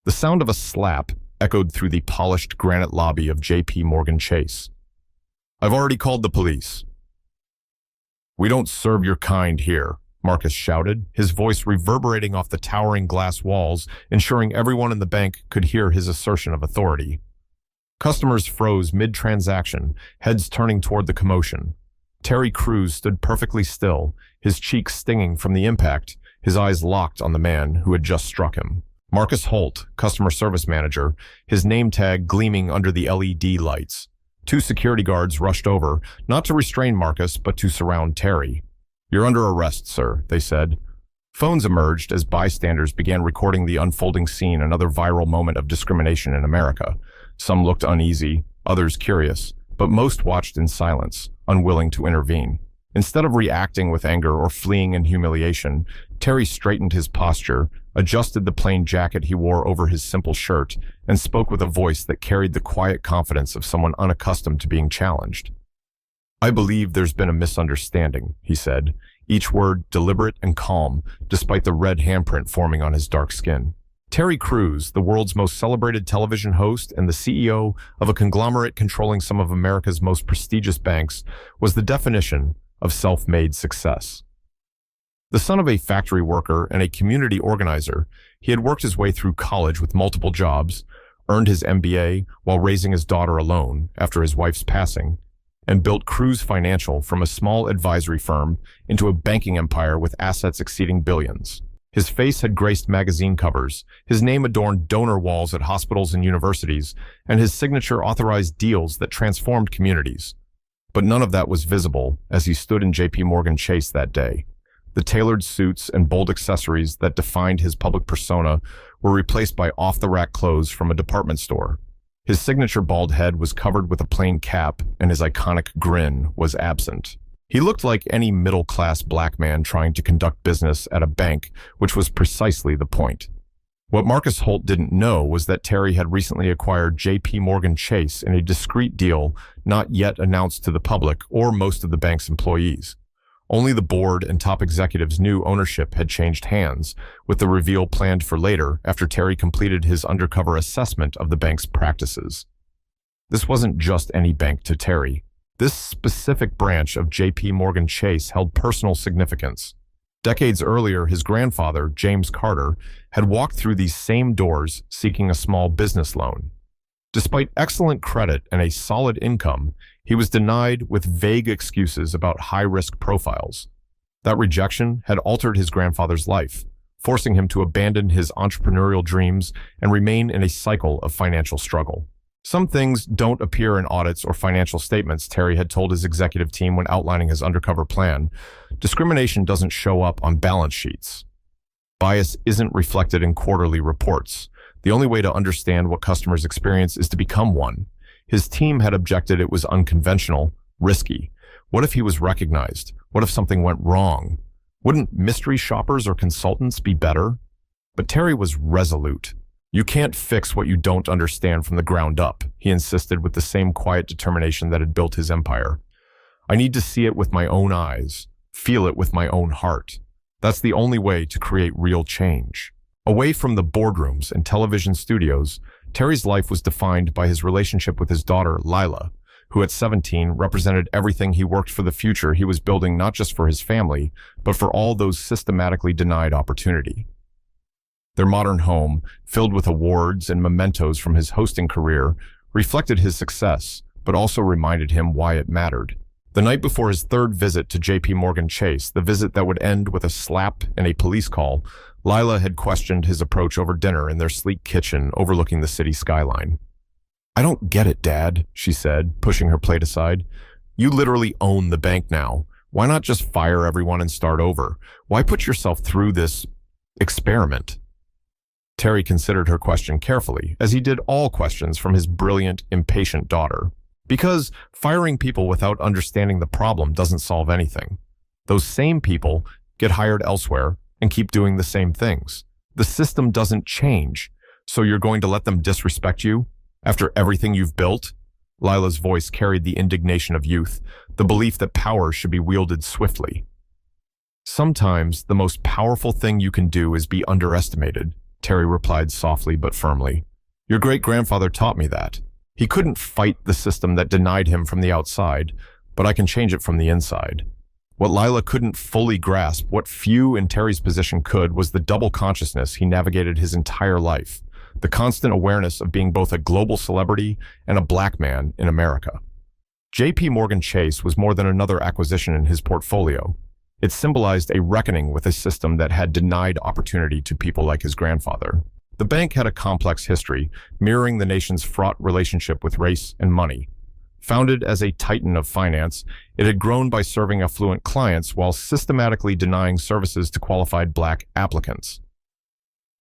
The sound of a slap echoed through the polished granite lobby of JPMorgan Chase. "I've already called the police." "We don't serve your kind here," Marcus shouted, his voice reverberating off the towering glass walls, ensuring everyone in the bank could hear his assertion of authority. Customers froze mid-transaction, heads turning toward the commotion. Terry Crews stood perfectly still, his cheeks stinging from the impact, his eyes locked on the man who had just struck him. Marcus Holt, customer service manager, his name tag gleaming under the LED lights. Two security guards rushed over, not to restrain Marcus, but to surround Terry. "You're under arrest, sir," they said. Phones emerged as bystanders began recording the unfolding scene, another viral moment of discrimination in America. Some looked uneasy, others curious, but most watched in silence, unwilling to intervene. Instead of reacting with anger or fleeing in humiliation, Terry straightened his posture, adjusted the plain jacket he wore over his simple shirt, and spoke with a voice that carried the quiet confidence of someone unaccustomed to being challenged. "I believe there's been a misunderstanding," he said, each word deliberate and calm, despite the red handprint forming on his dark skin. Terry Crews, the world's most celebrated television host and the CEO of a conglomerate controlling some of America's most prestigious banks, was the definition of self-made success. The son of a factory worker and a community organizer, he had worked his way through college with multiple jobs, earned his MBA while raising his daughter alone after his wife's passing, and built Crews Financial from a small advisory firm into a banking empire with assets exceeding billions. His face had graced magazine covers, his name adorned donor walls at hospitals and universities, and his signature authorized deals that transformed communities. But none of that was visible as he stood in JPMorgan Chase that day. The tailored suits and bold accessories that defined his public persona were replaced by off-the-rack clothes from a department store. His signature bald head was covered with a plain cap, and his iconic grin was absent. He looked like any middle-class black man trying to conduct business at a bank, which was precisely the point. What Marcus Holt didn't know was that Terry had recently acquired JPMorgan Chase in a discreet deal not yet announced to the public or most of the bank's employees. Only the board and top executives knew ownership had changed hands, with the reveal planned for later after Terry completed his undercover assessment of the bank's practices. This wasn't just any bank to Terry. This specific branch of JPMorgan Chase held personal significance. Decades earlier, his grandfather, James Carter, had walked through these same doors seeking a small business loan. Despite excellent credit and a solid income, he was denied with vague excuses about high-risk profiles. That rejection had altered his grandfather's life, forcing him to abandon his entrepreneurial dreams and remain in a cycle of financial struggle. "Some things don't appear in audits or financial statements," Terry had told his executive team when outlining his undercover plan. "Discrimination doesn't show up on balance sheets. Bias isn't reflected in quarterly reports. The only way to understand what customers experience is to become one." His team had objected it was unconventional, risky. What if he was recognized? What if something went wrong? Wouldn't mystery shoppers or consultants be better? But Terry was resolute. "You can't fix what you don't understand from the ground up," he insisted with the same quiet determination that had built his empire. "I need to see it with my own eyes, feel it with my own heart. That's the only way to create real change." Away from the boardrooms and television studios, Terry's life was defined by his relationship with his daughter, Lila, who at 17 represented everything he worked for the future he was building, not just for his family, but for all those systematically denied opportunity. Their modern home, filled with awards and mementos from his hosting career, reflected his success, but also reminded him why it mattered. The night before his third visit to JPMorgan Chase, the visit that would end with a slap and a police call, Lila had questioned his approach over dinner in their sleek kitchen overlooking the city skyline. "I don't get it, Dad," she said, pushing her plate aside. "You literally own the bank now. Why not just fire everyone and start over? Why put yourself through this experiment?" Terry considered her question carefully, as he did all questions from his brilliant, impatient daughter. Because firing people without understanding the problem doesn't solve anything. Those same people get hired elsewhere and keep doing the same things. The system doesn't change, so you're going to let them disrespect you after everything you've built? Lila's voice carried the indignation of youth, the belief that power should be wielded swiftly. "Sometimes the most powerful thing you can do is be underestimated," Terry replied softly but firmly. Your great-grandfather taught me that. He couldn't fight the system that denied him from the outside, but I can change it from the inside. What Lila couldn't fully grasp, what few in Terry's position could, was the double consciousness he navigated his entire life, the constant awareness of being both a global celebrity and a black man in America. JPMorgan Chase was more than another acquisition in his portfolio. It symbolized a reckoning with a system that had denied opportunity to people like his grandfather. The bank had a complex history, mirroring the nation's fraught relationship with race and money. Founded as a titan of finance, it had grown by serving affluent clients while systematically denying services to qualified black applicants.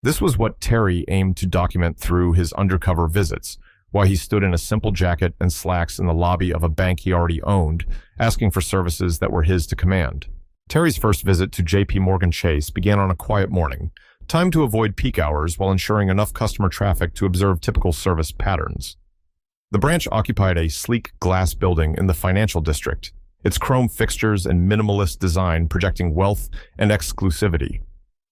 This was what Terry aimed to document through his undercover visits, while he stood in a simple jacket and slacks in the lobby of a bank he already owned, asking for services that were his to command. Terry's first visit to JPMorgan Chase began on a quiet morning, timed to avoid peak hours while ensuring enough customer traffic to observe typical service patterns. The branch occupied a sleek glass building in the financial district, its chrome fixtures and minimalist design projecting wealth and exclusivity.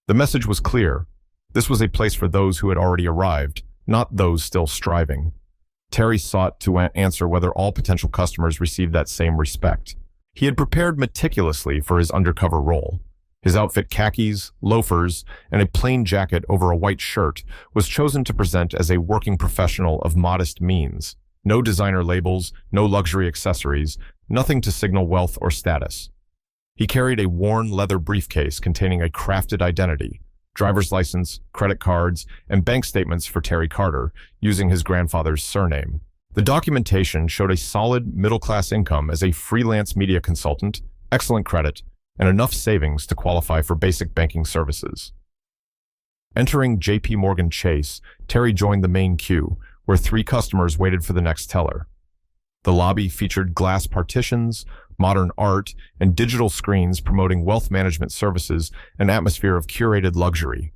The message was clear. This was a place for those who had already arrived, not those still striving. Terry sought to answer whether all potential customers received that same respect. He had prepared meticulously for his undercover role. His outfit, khakis, loafers, and a plain jacket over a white shirt, was chosen to present as a working professional of modest means. No designer labels, no luxury accessories, nothing to signal wealth or status. He carried a worn leather briefcase containing a crafted identity, driver's license, credit cards, and bank statements for Terry Carter, using his grandfather's surname. The documentation showed a solid middle-class income as a freelance media consultant, excellent credit, and enough savings to qualify for basic banking services. Entering JPMorgan Chase, Terry joined the main queue, where 3 customers waited for the next teller. The lobby featured glass partitions, modern art, and digital screens promoting wealth management services, an atmosphere of curated luxury.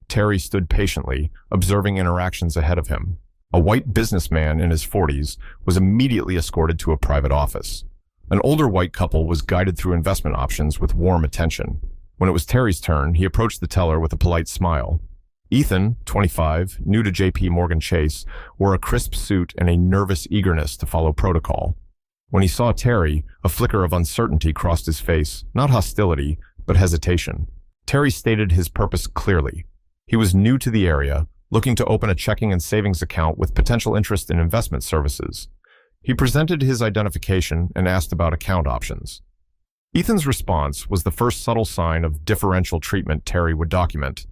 Terry stood patiently, observing interactions ahead of him. A white businessman in his 40s was immediately escorted to a private office. An older white couple was guided through investment options with warm attention. When it was Terry's turn, he approached the teller with a polite smile. Ethan, 25, new to JPMorgan Chase, wore a crisp suit and a nervous eagerness to follow protocol. When he saw Terry, a flicker of uncertainty crossed his face, not hostility, but hesitation. Terry stated his purpose clearly. He was new to the area, looking to open a checking and savings account with potential interest in investment services. He presented his identification and asked about account options. Ethan's response was the first subtle sign of differential treatment Terry would document.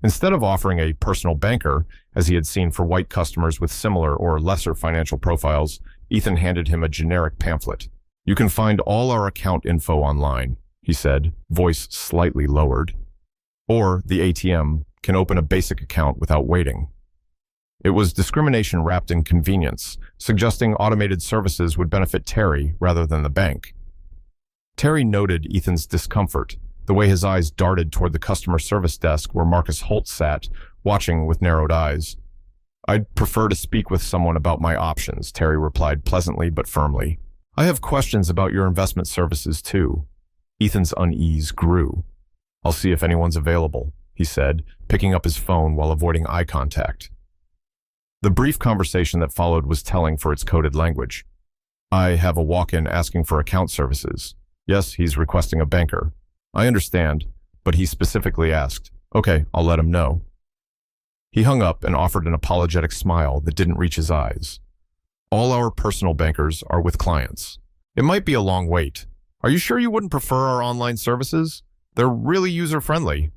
Instead of offering a personal banker, as he had seen for white customers with similar or lesser financial profiles, Ethan handed him a generic pamphlet. You can find all our account info online, he said, voice slightly lowered. Or the ATM can open a basic account without waiting. It was discrimination wrapped in convenience, suggesting automated services would benefit Terry rather than the bank. Terry noted Ethan's discomfort, the way his eyes darted toward the customer service desk where Marcus Holt sat, watching with narrowed eyes. I'd prefer to speak with someone about my options, Terry replied pleasantly but firmly. I have questions about your investment services too. Ethan's unease grew. I'll see if anyone's available, he said, picking up his phone while avoiding eye contact. The brief conversation that followed was telling for its coded language. I have a walk-in asking for account services. Yes, he's requesting a banker. I understand, but he specifically asked. Okay, I'll let him know. He hung up and offered an apologetic smile that didn't reach his eyes. All our personal bankers are with clients. It might be a long wait. Are you sure you wouldn't prefer our online services? They're really user-friendly.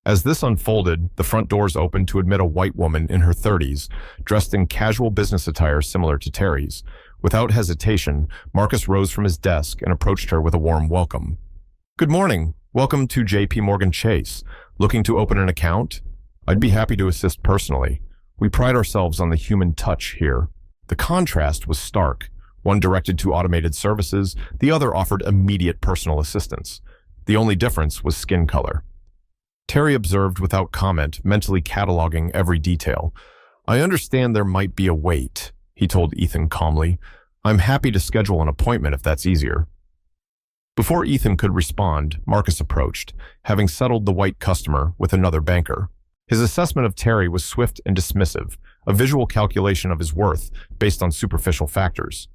As this unfolded, the front doors opened to admit a white woman in her 30s, dressed in casual business attire similar to Terry's. Without hesitation, Marcus rose from his desk and approached her with a warm welcome. Good morning. Welcome to JPMorgan Chase. Looking to open an account? I'd be happy to assist personally. We pride ourselves on the human touch here. The contrast was stark. One directed to automated services, the other offered immediate personal assistance. The only difference was skin color. Terry observed without comment, mentally cataloging every detail. I understand there might be a wait, he told Ethan calmly. I'm happy to schedule an appointment if that's easier. Before Ethan could respond, Marcus approached, having settled the white customer with another banker. His assessment of Terry was swift and dismissive, a visual calculation of his worth based on superficial factors.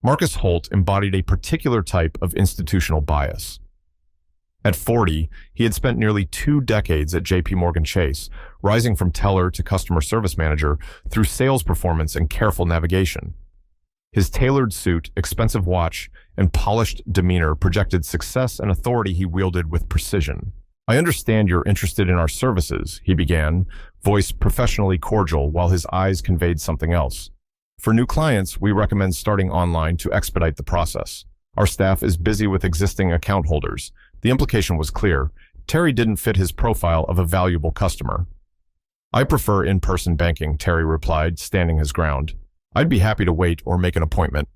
Marcus Holt embodied a particular type of institutional bias. At 40, he had spent nearly 2 decades at JPMorgan Chase, rising from teller to customer service manager through sales performance and careful navigation. His tailored suit, expensive watch, and polished demeanor projected success and authority he wielded with precision. "I understand you're interested in our services," he began, voice professionally cordial while his eyes conveyed something else. "For new clients, we recommend starting online to expedite the process. Our staff is busy with existing account holders." The implication was clear. Terry didn't fit his profile of a valuable customer. "I prefer in-person banking," Terry replied, standing his ground. "I'd be happy to wait or make an appointment."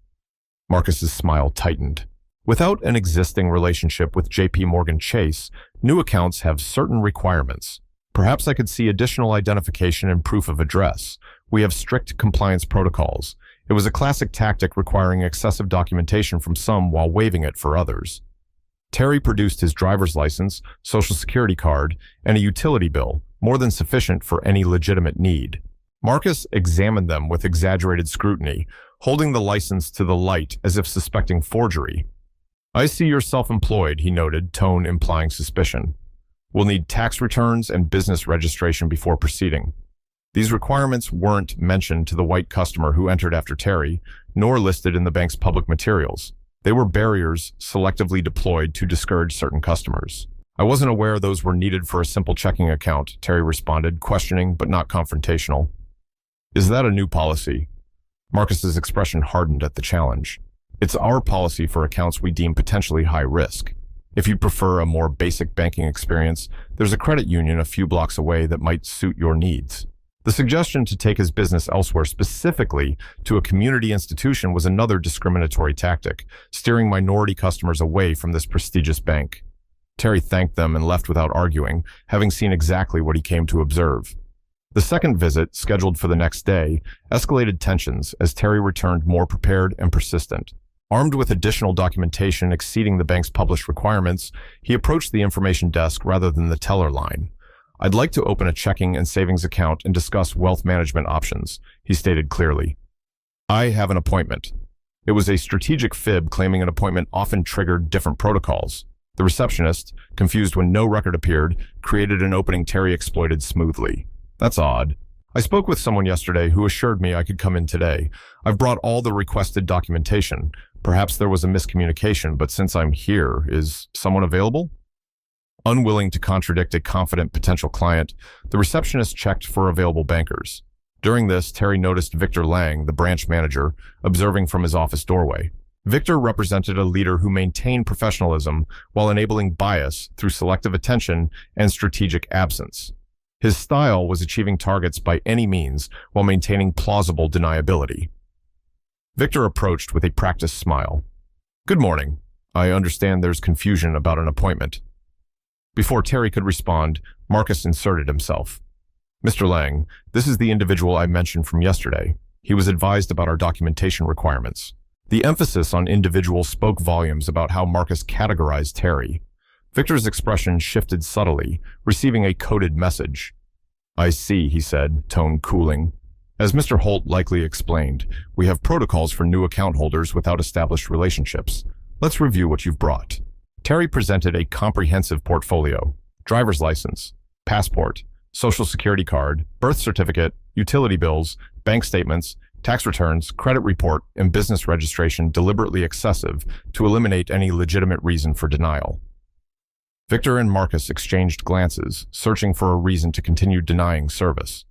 Marcus's smile tightened. Without an existing relationship with JPMorgan Chase, new accounts have certain requirements. Perhaps I could see additional identification and proof of address. We have strict compliance protocols. It was a classic tactic requiring excessive documentation from some while waiving it for others. Terry produced his driver's license, social security card, and a utility bill, more than sufficient for any legitimate need. Marcus examined them with exaggerated scrutiny, holding the license to the light as if suspecting forgery. "I see you're self-employed," he noted, tone implying suspicion. "We'll need tax returns and business registration before proceeding." These requirements weren't mentioned to the white customer who entered after Terry, nor listed in the bank's public materials. They were barriers selectively deployed to discourage certain customers. "I wasn't aware those were needed for a simple checking account," Terry responded, questioning but not confrontational. "Is that a new policy?" Marcus's expression hardened at the challenge. "It's our policy for accounts we deem potentially high risk. If you prefer a more basic banking experience, there's a credit union a few blocks away that might suit your needs." The suggestion to take his business elsewhere, specifically to a community institution, was another discriminatory tactic, steering minority customers away from this prestigious bank. Terry thanked them and left without arguing, having seen exactly what he came to observe. The second visit, scheduled for the next day, escalated tensions as Terry returned more prepared and persistent. Armed with additional documentation exceeding the bank's published requirements, he approached the information desk rather than the teller line. "I'd like to open a checking and savings account and discuss wealth management options," he stated clearly. "I have an appointment." It was a strategic fib, claiming an appointment often triggered different protocols. The receptionist, confused when no record appeared, created an opening Terry exploited smoothly. "That's odd. I spoke with someone yesterday who assured me I could come in today. I've brought all the requested documentation. Perhaps there was a miscommunication, but since I'm here, is someone available?" Unwilling to contradict a confident potential client, the receptionist checked for available bankers. During this, Terry noticed Victor Lang, the branch manager, observing from his office doorway. Victor represented a leader who maintained professionalism while enabling bias through selective attention and strategic absence. His style was achieving targets by any means while maintaining plausible deniability. Victor approached with a practiced smile. "Good morning. I understand there's confusion about an appointment." Before Terry could respond, Marcus inserted himself. "Mr. Lang, this is the individual I mentioned from yesterday. He was advised about our documentation requirements." The emphasis on individual spoke volumes about how Marcus categorized Terry. Victor's expression shifted subtly, receiving a coded message. "I see," he said, tone cooling. "As Mr. Holt likely explained, we have protocols for new account holders without established relationships. Let's review what you've brought." Terry presented a comprehensive portfolio: driver's license, passport, social security card, birth certificate, utility bills, bank statements, tax returns, credit report, and business registration, deliberately excessive to eliminate any legitimate reason for denial. Victor and Marcus exchanged glances, searching for a reason to continue denying service.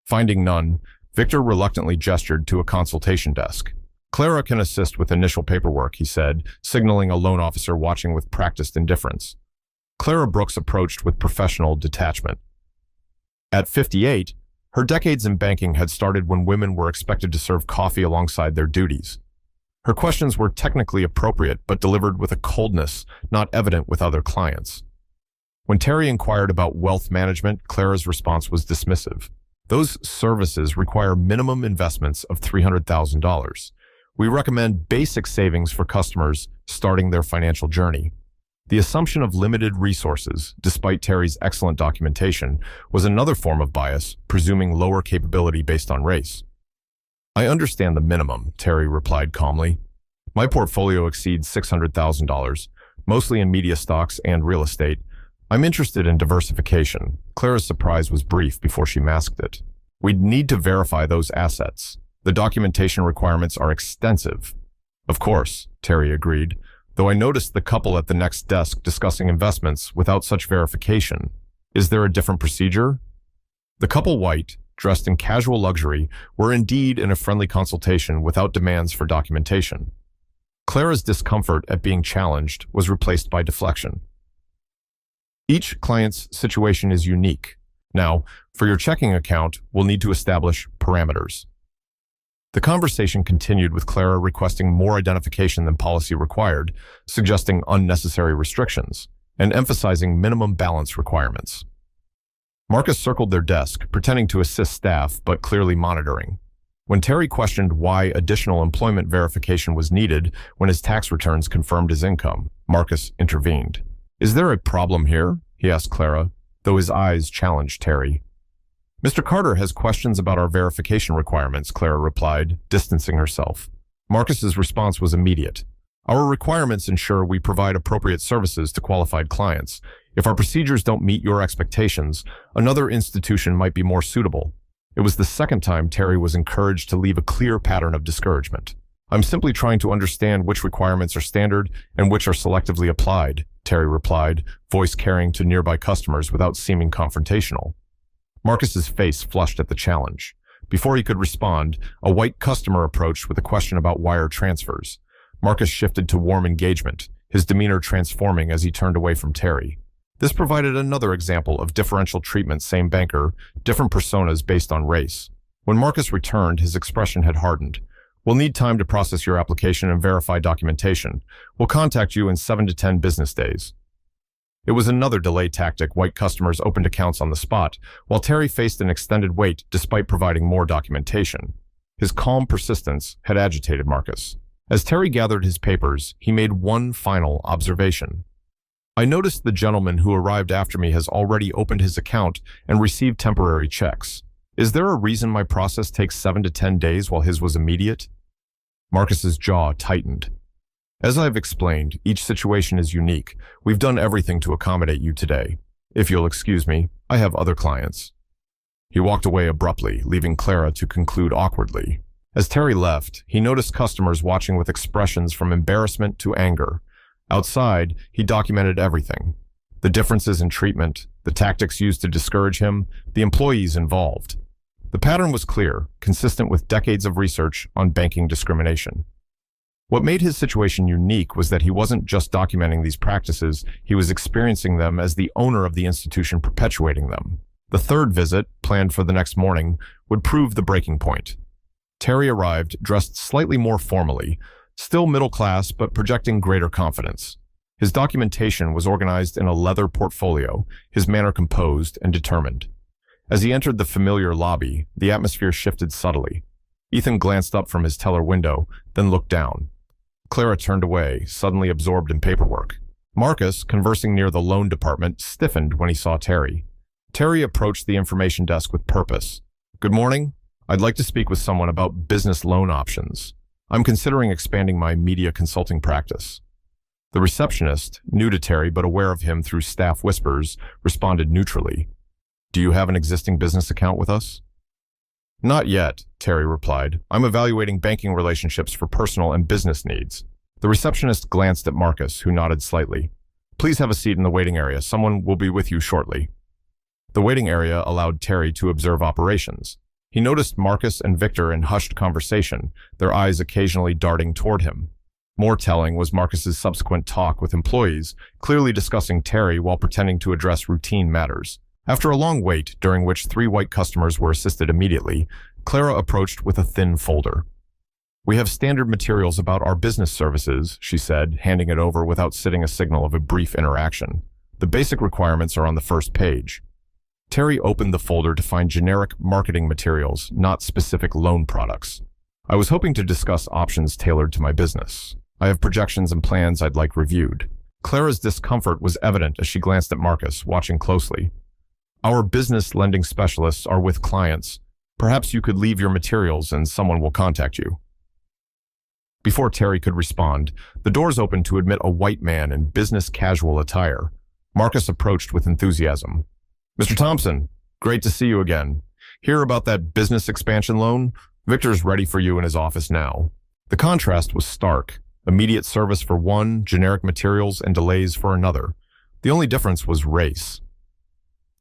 Finding none, Victor reluctantly gestured to a consultation desk. "Clara can assist with initial paperwork," he said, signaling a loan officer watching with practiced indifference. Clara Brooks approached with professional detachment. At 58, her decades in banking had started when women were expected to serve coffee alongside their duties. Her questions were technically appropriate, but delivered with a coldness not evident with other clients. When Terry inquired about wealth management, Clara's response was dismissive. "Those services require minimum investments of $300,000. We recommend basic savings for customers starting their financial journey." The assumption of limited resources, despite Terry's excellent documentation, was another form of bias, presuming lower capability based on race. I understand the minimum, Terry replied calmly. My portfolio exceeds $600,000, mostly in media stocks and real estate. I'm interested in diversification. Clara's surprise was brief before she masked it. We'd need to verify those assets. The documentation requirements are extensive. Of course, Terry agreed, though I noticed the couple at the next desk discussing investments without such verification. Is there a different procedure? The couple, white, dressed in casual luxury, were indeed in a friendly consultation without demands for documentation. Clara's discomfort at being challenged was replaced by deflection. Each client's situation is unique. Now, for your checking account, we'll need to establish parameters. The conversation continued with Clara requesting more identification than policy required, suggesting unnecessary restrictions, and emphasizing minimum balance requirements. Marcus circled their desk, pretending to assist staff but clearly monitoring. When Terry questioned why additional employment verification was needed when his tax returns confirmed his income, Marcus intervened. Is there a problem here? He asked Clara, though his eyes challenged Terry. Mr. Carter has questions about our verification requirements, Clara replied, distancing herself. Marcus's response was immediate. Our requirements ensure we provide appropriate services to qualified clients. If our procedures don't meet your expectations, another institution might be more suitable. It was the second time Terry was encouraged to leave a clear pattern of discouragement. I'm simply trying to understand which requirements are standard and which are selectively applied, Terry replied, voice carrying to nearby customers without seeming confrontational. Marcus's face flushed at the challenge. Before he could respond, a white customer approached with a question about wire transfers. Marcus shifted to warm engagement, his demeanor transforming as he turned away from Terry. This provided another example of differential treatment, same banker, different personas based on race. When Marcus returned, his expression had hardened. We'll need time to process your application and verify documentation. We'll contact you in 7 to 10 business days. It was another delay tactic. White customers opened accounts on the spot, while Terry faced an extended wait despite providing more documentation. His calm persistence had agitated Marcus. As Terry gathered his papers, he made one final observation. I noticed the gentleman who arrived after me has already opened his account and received temporary checks. Is there a reason my process takes 7 to 10 days while his was immediate? Marcus's jaw tightened. As I've explained, each situation is unique. We've done everything to accommodate you today. If you'll excuse me, I have other clients. He walked away abruptly, leaving Clara to conclude awkwardly. As Terry left, he noticed customers watching with expressions from embarrassment to anger. Outside, he documented everything. The differences in treatment, the tactics used to discourage him, the employees involved. The pattern was clear, consistent with decades of research on banking discrimination. What made his situation unique was that he wasn't just documenting these practices, he was experiencing them as the owner of the institution perpetuating them. The third visit, planned for the next morning, would prove the breaking point. Terry arrived dressed slightly more formally, still middle class but projecting greater confidence. His documentation was organized in a leather portfolio, his manner composed and determined. As he entered the familiar lobby, the atmosphere shifted subtly. Ethan glanced up from his teller window, then looked down. Clara turned away, suddenly absorbed in paperwork. Marcus, conversing near the loan department, stiffened when he saw Terry. Terry approached the information desk with purpose. Good morning. I'd like to speak with someone about business loan options. I'm considering expanding my media consulting practice. The receptionist, new to Terry but aware of him through staff whispers, responded neutrally. Do you have an existing business account with us? Not yet, Terry replied. I'm evaluating banking relationships for personal and business needs. The receptionist glanced at Marcus, who nodded slightly. Please have a seat in the waiting area. Someone will be with you shortly. The waiting area allowed Terry to observe operations. He noticed Marcus and Victor in hushed conversation, their eyes occasionally darting toward him. More telling was Marcus's subsequent talk with employees, clearly discussing Terry while pretending to address routine matters. After a long wait, during which 3 white customers were assisted immediately, Clara approached with a thin folder. We have standard materials about our business services, she said, handing it over without sitting a signal of a brief interaction. The basic requirements are on the first page. Terry opened the folder to find generic marketing materials, not specific loan products. I was hoping to discuss options tailored to my business. I have projections and plans I'd like reviewed. Clara's discomfort was evident as she glanced at Marcus, watching closely. Our business lending specialists are with clients. Perhaps you could leave your materials and someone will contact you. Before Terry could respond, the doors opened to admit a white man in business casual attire. Marcus approached with enthusiasm. Mr. Thompson, great to see you again. Hear about that business expansion loan? Victor's ready for you in his office now. The contrast was stark. Immediate service for one, generic materials, and delays for another. The only difference was race.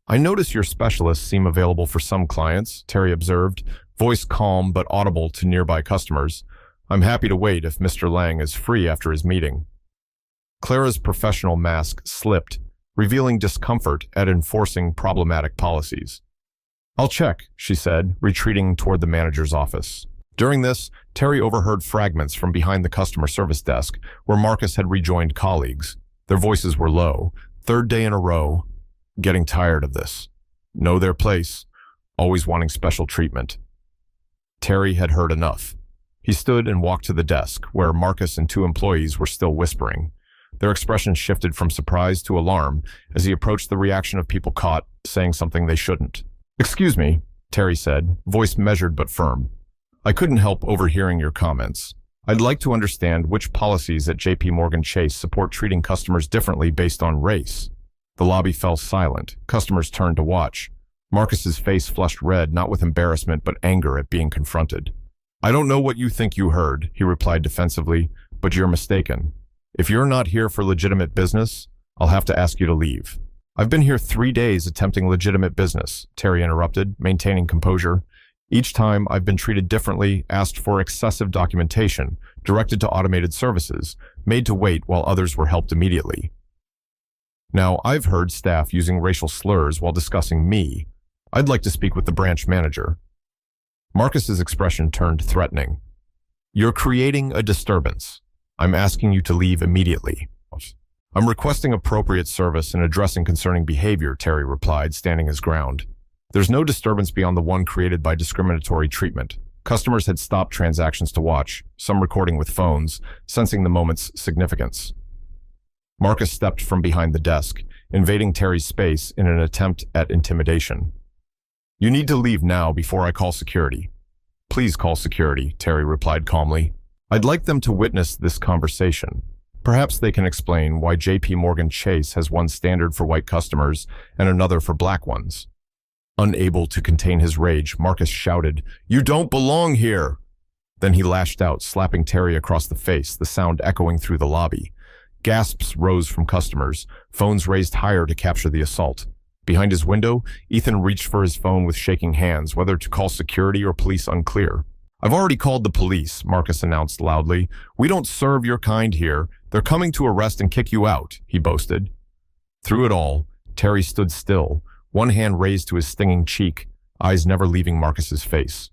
I notice your specialists seem available for some clients, Terry observed, voice calm but audible to nearby customers. I'm happy to wait if Mr. Lang is free after his meeting. Clara's professional mask slipped, revealing discomfort at enforcing problematic policies. I'll check, she said, retreating toward the manager's office. During this, Terry overheard fragments from behind the customer service desk, where Marcus had rejoined colleagues. Their voices were low. Third day in a row. Getting tired of this. Know their place. Always wanting special treatment. Terry had heard enough. He stood and walked to the desk, where Marcus and two employees were still whispering. Their expressions shifted from surprise to alarm as he approached the reaction of people caught saying something they shouldn't. Excuse me, Terry said, voice measured but firm. I couldn't help overhearing your comments. I'd like to understand which policies at JPMorgan Chase support treating customers differently based on race. The lobby fell silent. Customers turned to watch. Marcus's face flushed red, not with embarrassment but anger at being confronted. I don't know what you think you heard, he replied defensively, but you're mistaken. If you're not here for legitimate business, I'll have to ask you to leave. I've been here 3 days attempting legitimate business, Terry interrupted, maintaining composure. Each time I've been treated differently, asked for excessive documentation, directed to automated services, made to wait while others were helped immediately. Now, I've heard staff using racial slurs while discussing me. I'd like to speak with the branch manager. Marcus's expression turned threatening. You're creating a disturbance. I'm asking you to leave immediately. I'm requesting appropriate service and addressing concerning behavior, Terry replied, standing his ground. There's no disturbance beyond the one created by discriminatory treatment. Customers had stopped transactions to watch, some recording with phones, sensing the moment's significance. Marcus stepped from behind the desk, invading Terry's space in an attempt at intimidation. You need to leave now before I call security. Please call security, Terry replied calmly. I'd like them to witness this conversation. Perhaps they can explain why JPMorgan Chase has one standard for white customers and another for black ones. Unable to contain his rage, Marcus shouted, "You don't belong here!" Then he lashed out, slapping Terry across the face, the sound echoing through the lobby. Gasps rose from customers, phones raised higher to capture the assault. Behind his window, Ethan reached for his phone with shaking hands, whether to call security or police unclear. I've already called the police, Marcus announced loudly. We don't serve your kind here. They're coming to arrest and kick you out, he boasted. Through it all, Terry stood still, one hand raised to his stinging cheek, eyes never leaving Marcus's face.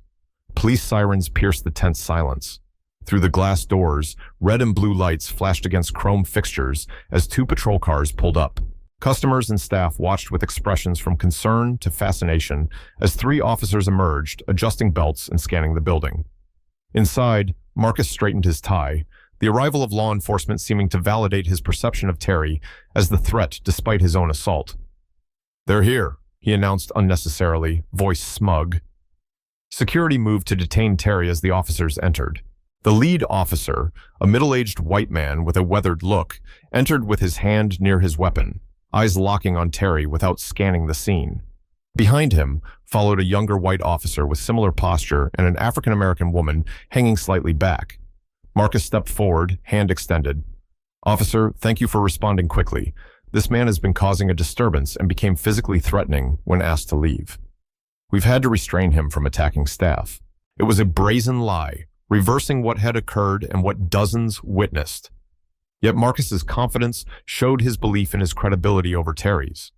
Police sirens pierced the tense silence. Through the glass doors, red and blue lights flashed against chrome fixtures as two patrol cars pulled up. Customers and staff watched with expressions from concern to fascination as 3 officers emerged, adjusting belts and scanning the building. Inside, Marcus straightened his tie, the arrival of law enforcement seeming to validate his perception of Terry as the threat despite his own assault. They're here, he announced unnecessarily, voice smug. Security moved to detain Terry as the officers entered. The lead officer, a middle-aged white man with a weathered look, entered with his hand near his weapon, eyes locking on Terry without scanning the scene. Behind him followed a younger white officer with similar posture and an African-American woman hanging slightly back. Marcus stepped forward, hand extended. Officer, thank you for responding quickly. This man has been causing a disturbance and became physically threatening when asked to leave. We've had to restrain him from attacking staff. It was a brazen lie, reversing what had occurred and what dozens witnessed. Yet Marcus's confidence showed his belief in his credibility over Terry's.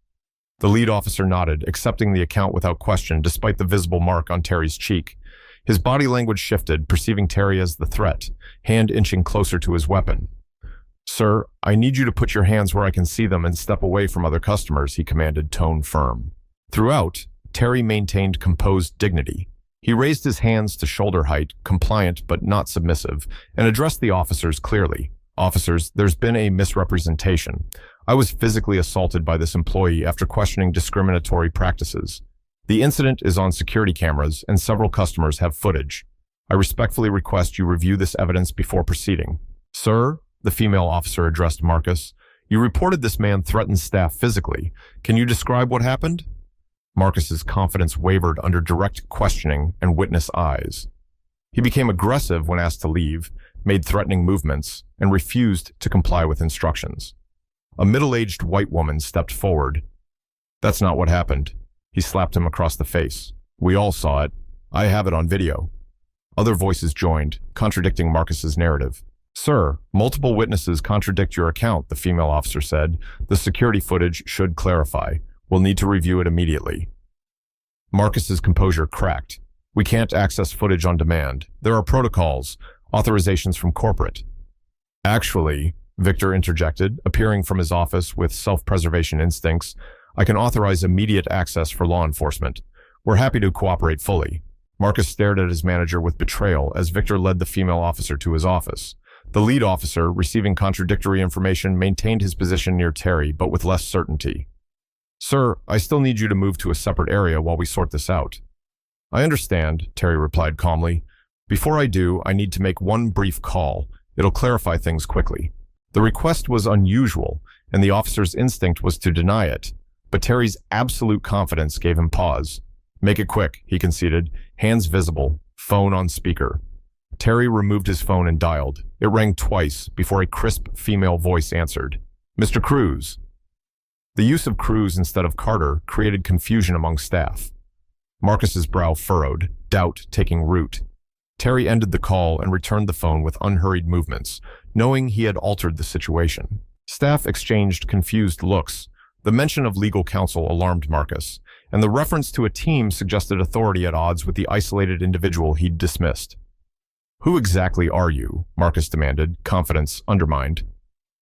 The lead officer nodded, accepting the account without question despite the visible mark on Terry's cheek. His body language shifted, perceiving Terry as the threat, hand inching closer to his weapon. Sir, I need you to put your hands where I can see them and step away from other customers, he commanded, tone firm. Throughout, Terry maintained composed dignity. He raised his hands to shoulder height, compliant but not submissive, and addressed the officers clearly. Officers, there's been a misrepresentation. I was physically assaulted by this employee after questioning discriminatory practices. The incident is on security cameras and several customers have footage. I respectfully request you review this evidence before proceeding. Sir, the female officer addressed Marcus, you reported this man threatened staff physically. Can you describe what happened? Marcus's confidence wavered under direct questioning and witness eyes. He became aggressive when asked to leave, made threatening movements, and refused to comply with instructions. A middle-aged white woman stepped forward. That's not what happened. He slapped him across the face. We all saw it. I have it on video. Other voices joined, contradicting Marcus's narrative. Sir, multiple witnesses contradict your account, the female officer said. The security footage should clarify. We'll need to review it immediately. Marcus's composure cracked. We can't access footage on demand. There are protocols, authorizations from corporate. Actually, Victor interjected, appearing from his office with self-preservation instincts, I can authorize immediate access for law enforcement. We're happy to cooperate fully. Marcus stared at his manager with betrayal as Victor led the female officer to his office. The lead officer, receiving contradictory information, maintained his position near Terry, but with less certainty. Sir, I still need you to move to a separate area while we sort this out. I understand, Terry replied calmly. Before I do, I need to make one brief call. It'll clarify things quickly. The request was unusual, and the officer's instinct was to deny it, but Terry's absolute confidence gave him pause. Make it quick, he conceded, hands visible, phone on speaker. Terry removed his phone and dialed. It rang twice before a crisp female voice answered. Mr. Cruz. The use of Cruz instead of Carter created confusion among staff. Marcus's brow furrowed, doubt taking root. Terry ended the call and returned the phone with unhurried movements, knowing he had altered the situation. Staff exchanged confused looks. The mention of legal counsel alarmed Marcus, and the reference to a team suggested authority at odds with the isolated individual he'd dismissed. Who exactly are you? Marcus demanded, confidence undermined.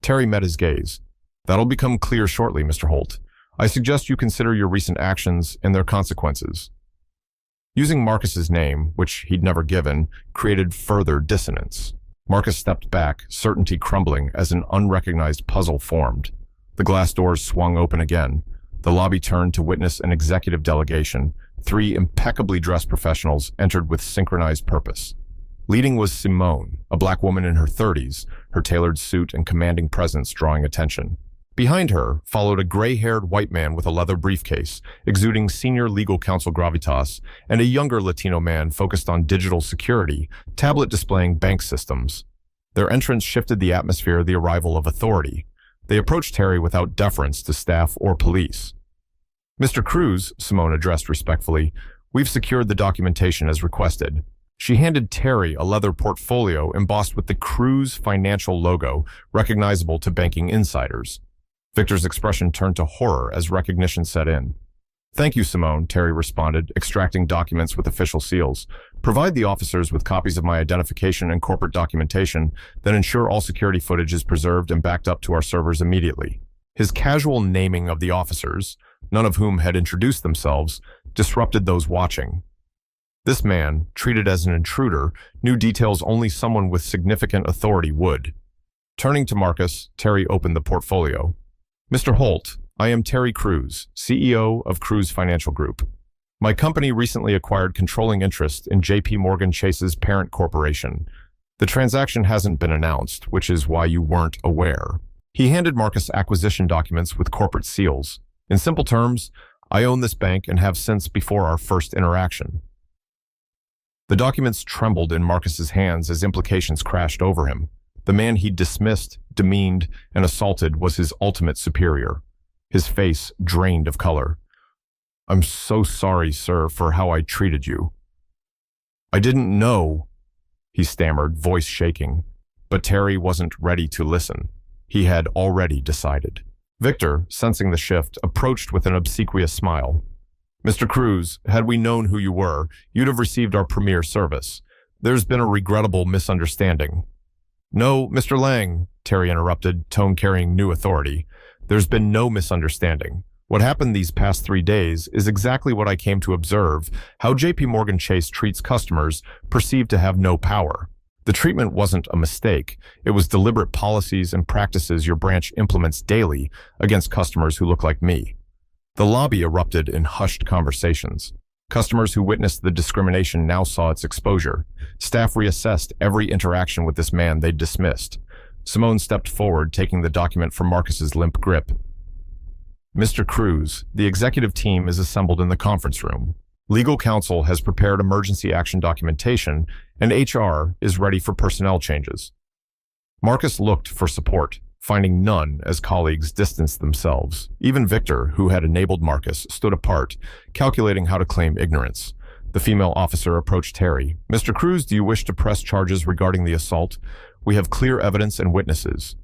Terry met his gaze. That'll become clear shortly, Mr. Holt. I suggest you consider your recent actions and their consequences. Using Marcus's name, which he'd never given, created further dissonance. Marcus stepped back, certainty crumbling as an unrecognized puzzle formed. The glass doors swung open again. The lobby turned to witness an executive delegation. 3 impeccably dressed professionals entered with synchronized purpose. Leading was Simone, a black woman in her 30s, her tailored suit and commanding presence drawing attention. Behind her followed a gray-haired white man with a leather briefcase, exuding senior legal counsel gravitas, and a younger Latino man focused on digital security, tablet displaying bank systems. Their entrance shifted the atmosphere of the arrival of authority. They approached Terry without deference to staff or police. Mr. Cruz, Simone addressed respectfully, we've secured the documentation as requested. She handed Terry a leather portfolio embossed with the Cruz financial logo, recognizable to banking insiders. Victor's expression turned to horror as recognition set in. Thank you, Simone, Terry responded, extracting documents with official seals. Provide the officers with copies of my identification and corporate documentation, then ensure all security footage is preserved and backed up to our servers immediately. His casual naming of the officers, none of whom had introduced themselves, disrupted those watching. This man, treated as an intruder, knew details only someone with significant authority would. Turning to Marcus, Terry opened the portfolio. Mr. Holt, I am Terry Cruz, CEO of Cruz Financial Group. My company recently acquired controlling interest in JPMorgan Chase's parent corporation. The transaction hasn't been announced, which is why you weren't aware. He handed Marcus acquisition documents with corporate seals. In simple terms, I own this bank and have since before our first interaction. The documents trembled in Marcus's hands as implications crashed over him. The man he'd dismissed, demeaned, and assaulted was his ultimate superior. His face drained of color. I'm so sorry, sir, for how I treated you. I didn't know, he stammered, voice shaking. But Terry wasn't ready to listen. He had already decided. Victor, sensing the shift, approached with an obsequious smile. Mr. Cruz, had we known who you were, you'd have received our premier service. There's been a regrettable misunderstanding. No, Mr. Lang, Terry interrupted, tone carrying new authority. There's been no misunderstanding. What happened these past 3 days is exactly what I came to observe, how JPMorgan Chase treats customers perceived to have no power. The treatment wasn't a mistake. It was deliberate policies and practices your branch implements daily against customers who look like me. The lobby erupted in hushed conversations. Customers who witnessed the discrimination now saw its exposure. Staff reassessed every interaction with this man they'd dismissed. Simone stepped forward, taking the document from Marcus's limp grip. Mr. Cruz, the executive team is assembled in the conference room. Legal counsel has prepared emergency action documentation, and HR is ready for personnel changes. Marcus looked for support, finding none as colleagues distanced themselves. Even Victor, who had enabled Marcus, stood apart, calculating how to claim ignorance. The female officer approached Terry. Mr. Cruz, do you wish to press charges regarding the assault? We have clear evidence and witnesses.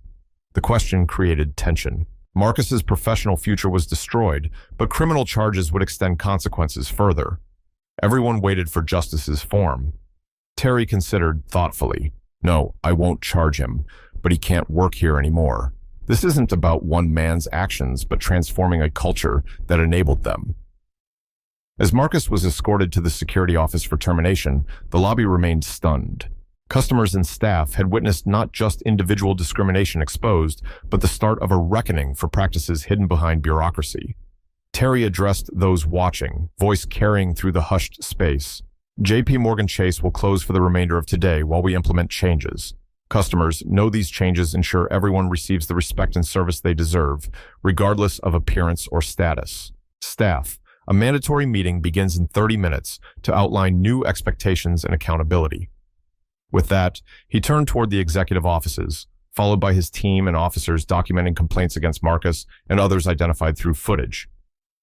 The question created tension. Marcus's professional future was destroyed, but criminal charges would extend consequences further. Everyone waited for justice's form. Terry considered thoughtfully. No, I won't charge him, but he can't work here anymore. This isn't about one man's actions, but transforming a culture that enabled them. As Marcus was escorted to the security office for termination, the lobby remained stunned. Customers and staff had witnessed not just individual discrimination exposed, but the start of a reckoning for practices hidden behind bureaucracy. Terry addressed those watching, voice carrying through the hushed space. JPMorgan Chase will close for the remainder of today while we implement changes. Customers know these changes ensure everyone receives the respect and service they deserve, regardless of appearance or status. Staff, a mandatory meeting begins in 30 minutes to outline new expectations and accountability. With that, he turned toward the executive offices, followed by his team and officers documenting complaints against Marcus and others identified through footage.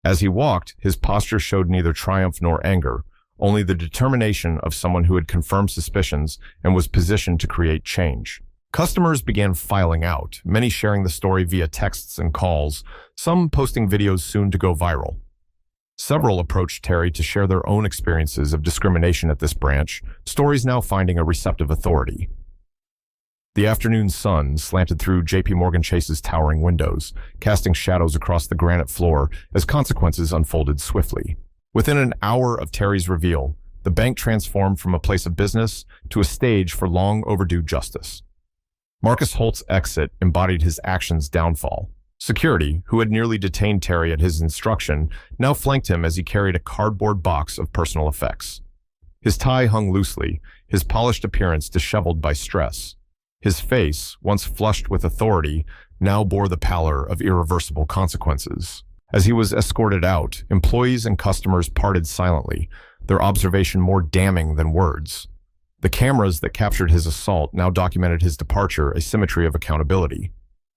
As he walked, his posture showed neither triumph nor anger, only the determination of someone who had confirmed suspicions and was positioned to create change. Customers began filing out, many sharing the story via texts and calls, some posting videos soon to go viral. Several approached Terry to share their own experiences of discrimination at this branch, stories now finding a receptive authority. The afternoon sun slanted through JPMorgan Chase's towering windows, casting shadows across the granite floor as consequences unfolded swiftly. Within an hour of Terry's reveal, the bank transformed from a place of business to a stage for long overdue justice. Marcus Holt's exit embodied his actions' downfall. Security, who had nearly detained Terry at his instruction, now flanked him as he carried a cardboard box of personal effects. His tie hung loosely, his polished appearance disheveled by stress. His face, once flushed with authority, now bore the pallor of irreversible consequences. As he was escorted out, employees and customers parted silently, their observation more damning than words. The cameras that captured his assault now documented his departure, a symmetry of accountability.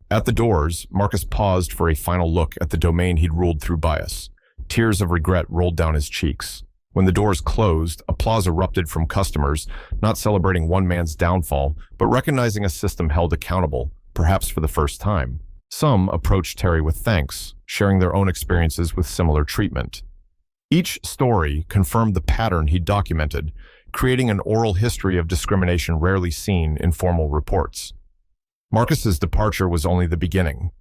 At the doors, Marcus paused for a final look at the domain he'd ruled through bias. Tears of regret rolled down his cheeks. When the doors closed, applause erupted from customers, not celebrating one man's downfall, but recognizing a system held accountable, perhaps for the first time. Some approached Terry with thanks, sharing their own experiences with similar treatment. Each story confirmed the pattern he'd documented, creating an oral history of discrimination rarely seen in formal reports. Marcus's departure was only the beginning.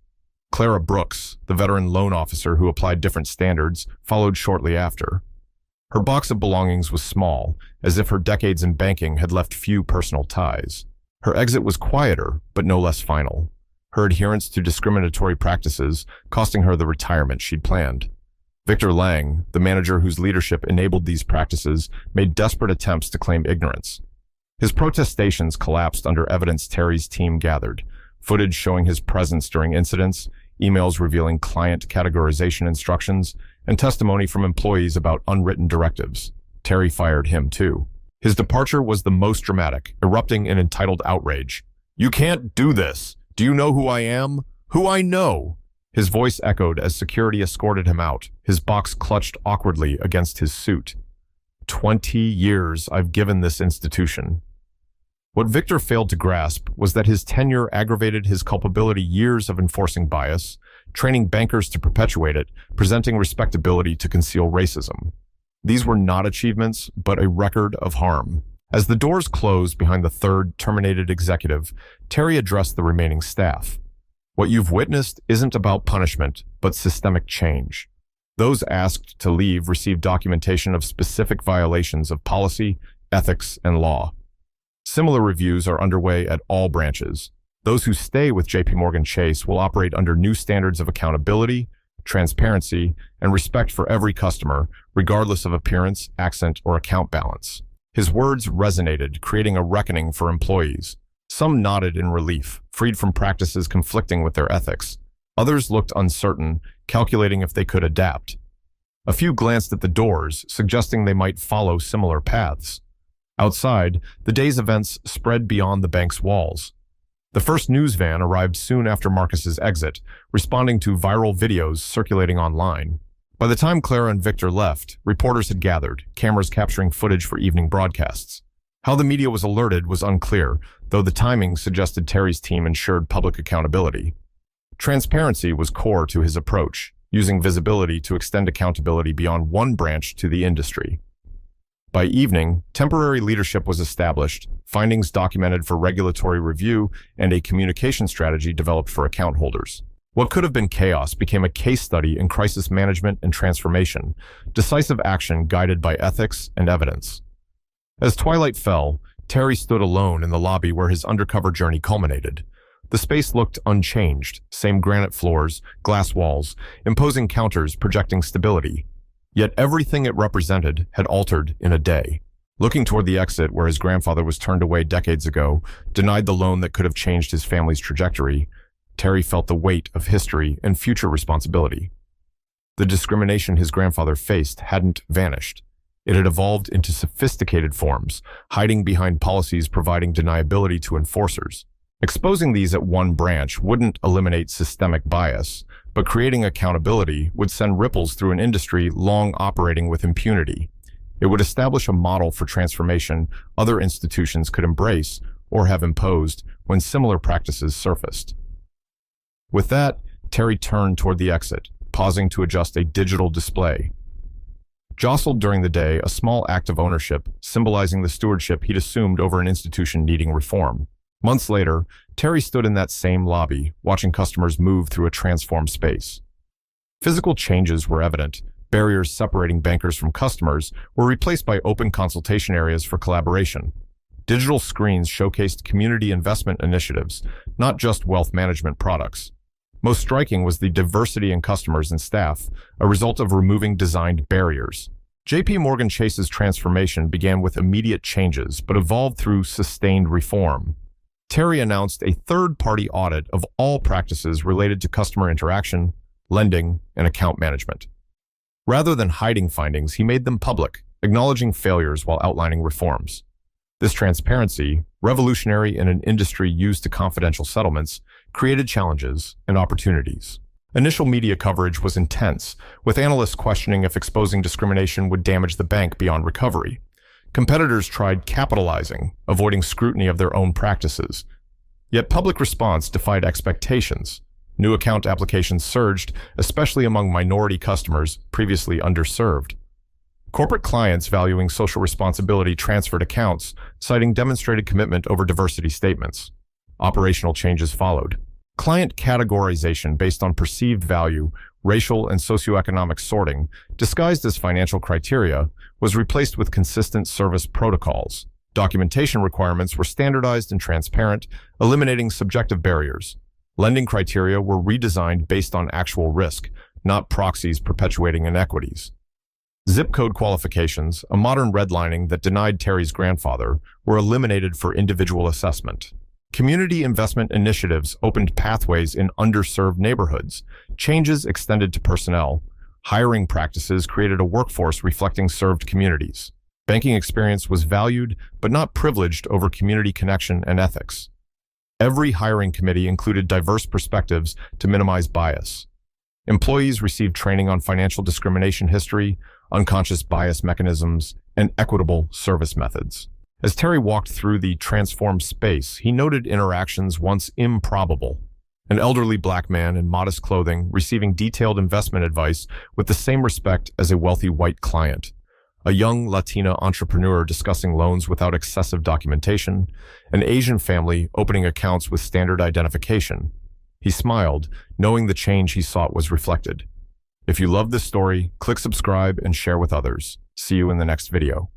Clara Brooks, the veteran loan officer who applied different standards, followed shortly after. Her box of belongings was small, as if her decades in banking had left few personal ties. Her exit was quieter, but no less final. Her adherence to discriminatory practices costing her the retirement she'd planned. Victor Lang, the manager whose leadership enabled these practices, made desperate attempts to claim ignorance. His protestations collapsed under evidence Terry's team gathered, footage showing his presence during incidents, emails revealing client categorization instructions, and testimony from employees about unwritten directives. Terry fired him too. His departure was the most dramatic, erupting in entitled outrage. "You can't do this! Do you know who I am? Who I know!" His voice echoed as security escorted him out, his box clutched awkwardly against his suit. 20 years I've given this institution. What Victor failed to grasp was that his tenure aggravated his culpability years of enforcing bias, training bankers to perpetuate it, presenting respectability to conceal racism. These were not achievements, but a record of harm. As the doors closed behind the third terminated executive, Terry addressed the remaining staff. What you've witnessed isn't about punishment, but systemic change. Those asked to leave received documentation of specific violations of policy, ethics, and law. Similar reviews are underway at all branches. Those who stay with JPMorgan Chase will operate under new standards of accountability, transparency, and respect for every customer, regardless of appearance, accent, or account balance. His words resonated, creating a reckoning for employees. Some nodded in relief, freed from practices conflicting with their ethics. Others looked uncertain, calculating if they could adapt. A few glanced at the doors, suggesting they might follow similar paths. Outside, the day's events spread beyond the bank's walls. The first news van arrived soon after Marcus's exit, responding to viral videos circulating online. By the time Clara and Victor left, reporters had gathered, cameras capturing footage for evening broadcasts. How the media was alerted was unclear, though the timing suggested Terry's team ensured public accountability. Transparency was core to his approach, using visibility to extend accountability beyond one branch to the industry. By evening, temporary leadership was established, findings documented for regulatory review, and a communication strategy developed for account holders. What could have been chaos became a case study in crisis management and transformation, decisive action guided by ethics and evidence. As twilight fell, Terry stood alone in the lobby where his undercover journey culminated. The space looked unchanged, same granite floors, glass walls, imposing counters projecting stability. Yet everything it represented had altered in a day. Looking toward the exit where his grandfather was turned away decades ago, denied the loan that could have changed his family's trajectory, Terry felt the weight of history and future responsibility. The discrimination his grandfather faced hadn't vanished. It had evolved into sophisticated forms, hiding behind policies providing deniability to enforcers. Exposing these at one branch wouldn't eliminate systemic bias, but creating accountability would send ripples through an industry long operating with impunity. It would establish a model for transformation other institutions could embrace or have imposed when similar practices surfaced. With that, Terry turned toward the exit, pausing to adjust a digital display. Jostled during the day, a small act of ownership, symbolizing the stewardship he'd assumed over an institution needing reform. Months later, Terry stood in that same lobby, watching customers move through a transformed space. Physical changes were evident. Barriers separating bankers from customers were replaced by open consultation areas for collaboration. Digital screens showcased community investment initiatives, not just wealth management products. Most striking was the diversity in customers and staff, a result of removing designed barriers. JPMorgan Chase's transformation began with immediate changes, but evolved through sustained reform. Terry announced a third-party audit of all practices related to customer interaction, lending, and account management. Rather than hiding findings, he made them public, acknowledging failures while outlining reforms. This transparency, revolutionary in an industry used to confidential settlements, created challenges and opportunities. Initial media coverage was intense, with analysts questioning if exposing discrimination would damage the bank beyond recovery. Competitors tried capitalizing, avoiding scrutiny of their own practices. Yet public response defied expectations. New account applications surged, especially among minority customers previously underserved. Corporate clients valuing social responsibility transferred accounts, citing demonstrated commitment over diversity statements. Operational changes followed. Client categorization based on perceived value, racial and socioeconomic sorting, disguised as financial criteria, was replaced with consistent service protocols. Documentation requirements were standardized and transparent, eliminating subjective barriers. Lending criteria were redesigned based on actual risk, not proxies perpetuating inequities. Zip code qualifications, a modern redlining that denied Terry's grandfather, were eliminated for individual assessment. Community investment initiatives opened pathways in underserved neighborhoods. Changes extended to personnel. Hiring practices created a workforce reflecting served communities. Banking experience was valued, but not privileged over community connection and ethics. Every hiring committee included diverse perspectives to minimize bias. Employees received training on financial discrimination history, unconscious bias mechanisms, and equitable service methods. As Terry walked through the transformed space, he noted interactions once improbable. An elderly black man in modest clothing receiving detailed investment advice with the same respect as a wealthy white client. A young Latina entrepreneur discussing loans without excessive documentation. An Asian family opening accounts with standard identification. He smiled, knowing the change he sought was reflected. If you love this story, click subscribe and share with others. See you in the next video.